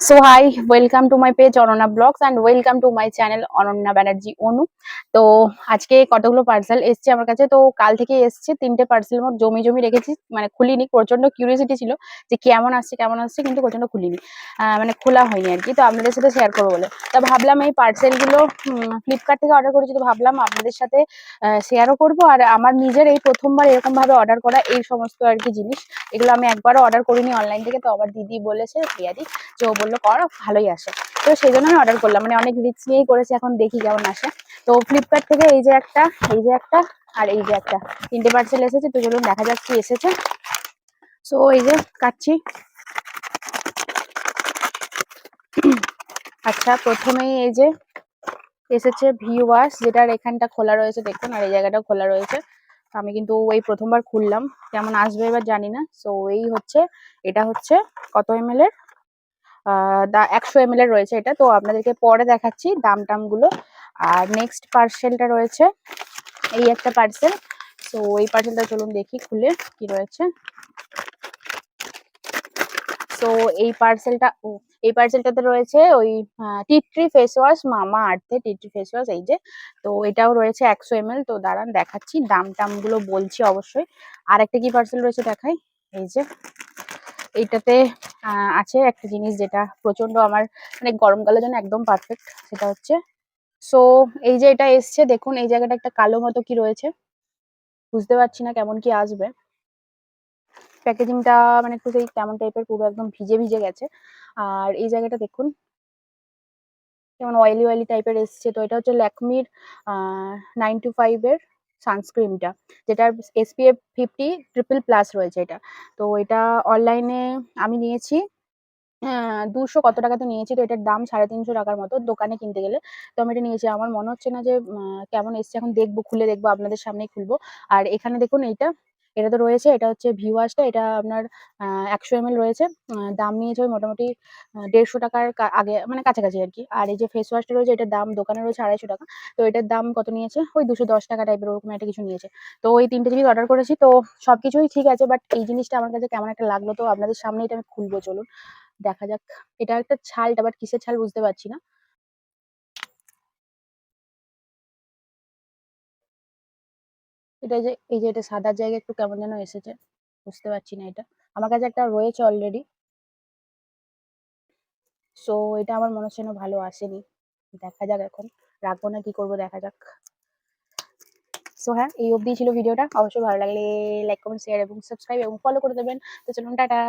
So hi, welcome to my page Ananya blogs and welcome to my channel Ananya Banerjee Anu. তো আজকে কতগুলো parcel এসছে আমার কাছে। তো কাল থেকে এসছে 3টে পার্সেল মোট জমি জমি রেখেছি, মানে খুলিনি। প্রচন্ড কিউরিয়াসিটি ছিল যে কেমন আসছে, কিন্তু প্রচন্ড খুলিনি, মানে খোলা হয়নি আর কি। তো আপনাদের সাথে শেয়ার করবো বলে তা ভাবলাম এই পার্সেলগুলো ফ্লিপকার্ট থেকে অর্ডার করেছি। তো ভাবলাম আপনাদের সাথে শেয়ারও করবো। আর আমার নিজের এই প্রথমবার এরকম ভাবে অর্ডার করা এই সমস্ত আর কি জিনিস, এগুলো আমি একবারও অর্ডার করিনি অনলাইন থেকে। তো আমার দিদি বলেছে, প্রিয়াদি, যে ও বললো কর, ভালোই আসে। তো সেই জন্য আমি অর্ডার করলাম, মানে অনেক রিস্ক নিয়েই করেছি, এখন দেখি কেমন আসে। তো ফ্লিপকার্ট থেকে এই যে একটা, এই যে একটা, আর এই যে একটা, 3টে পার্সেল এসেছে। তো চলুন দেখা যাক কি এসেছে। সো এই যে কাটছি। আচ্ছা, প্রথমেই এই যে এসেছে ভি ওয়াশ, যেটার এখানটা খোলা রয়েছে দেখুন, আর এই জায়গাটাও খোলা রয়েছে। আমি কিন্তু এই প্রথমবার খুললাম, কেমন আসবে এবার জানি না। সো এই হচ্ছে, এটা হচ্ছে কত এমএল এর, 100 ml এর রয়েছে এটা। তো আপনাদেরকে পরে দেখাচ্ছি দাম টামগুলো। আর নেক্সট পার্সেলটা রয়েছে এই একটা পার্সেল। তো এই পার্সেলটা চলুন দেখি খুলে কি রয়েছে। তো এই পার্সেলটাতে রয়েছে ওই টি ট্রি ফেস ওয়াশ, মামা আর্থের টি ট্রি ফেস ওয়াশ, এই যে। তো এটাও রয়েছে 100 ml। তো দাঁড়ান দেখাচ্ছি, দাম টামগুলো বলছি অবশ্যই। আর একটা কি পার্সেল রয়েছে দেখাই, এই যে এইটাতে আছে একটা জিনিস যেটা প্রচন্ড আমার, মানে গরমকালের জন্য একদম পারফেক্ট, সেটা হচ্ছে, সো এই যে এটা এসছে দেখুন, এই জায়গাটা একটা কালো মতো কি রয়েছে, বুঝতে পারছি না কেমন কি আসবে। প্যাকেজিংটা মানে একটু সেই কেমন টাইপের, পুরো একদম ভিজে ভিজে গেছে। আর এই জায়গাটা দেখুন কেমন অয়েলি অয়েলি টাইপের এসছে। তো এটা হচ্ছে ল্যাকমির 925 এর সানস্ক্রিনটা, যেটার SPF 50 ট্রিপল প্লাস রয়েছে এটা। তো এটা অনলাইনে আমি নিয়েছি 200 কত টাকাতে নিয়েছি। তো এটার দাম 350 টাকার মতো দোকানে কিনতে গেলে। তো আমি এটা নিয়েছি। আমার মনে হচ্ছে না যে কেমন এসছে, এখন দেখবো, খুলে দেখবো, আপনাদের সামনেই খুলবো। আর এখানে দেখুন এটা তো রয়েছে, এটা হচ্ছে ভি ওয়াশটা, এটা আপনার 100 ml রয়েছে। দাম নিয়েছে ওই মোটামুটি 150 টাকার আগে, মানে কাছাকাছি আর কি। আর এই যে ফেস ওয়াশটা রয়েছে, এটার দাম দোকানে রয়েছে 250 টাকা। তো এটার দাম কত নিয়েছে, ওই 210 টাকা টাইপের ওরকম একটা কিছু নিয়েছে। তো ওই 3টে জিনিস অর্ডার করেছি। তো সবকিছুই ঠিক আছে, বাট এই জিনিসটা আমার কাছে কেমন একটা লাগলো। তো আপনাদের সামনে এটা আমি খুলবো, চলুন দেখা যাক। এটা একটা ছালটা, বাট কিসের ছাল বুঝতে পারছি না। এটা যে এই যে এটা সাদার জায়গায় একটু কেমন যেন এসেছে, বুঝতে পারছি না এটা। আমার কাছে একটা রয়েছে অলরেডি। সো এটা আমার মনে হচ্ছে না ভালো আসেনি। দেখা যাক, এখন রাখবো না কি করবো দেখা যাক। সো হ্যাঁ, এই অবধি ছিল ভিডিওটা। অবশ্যই ভালো লাগলে লাইক, কমেন্ট, শেয়ার এবং সাবস্ক্রাইব এবং ফলো করে দেবেন। তো চলুন টাটা।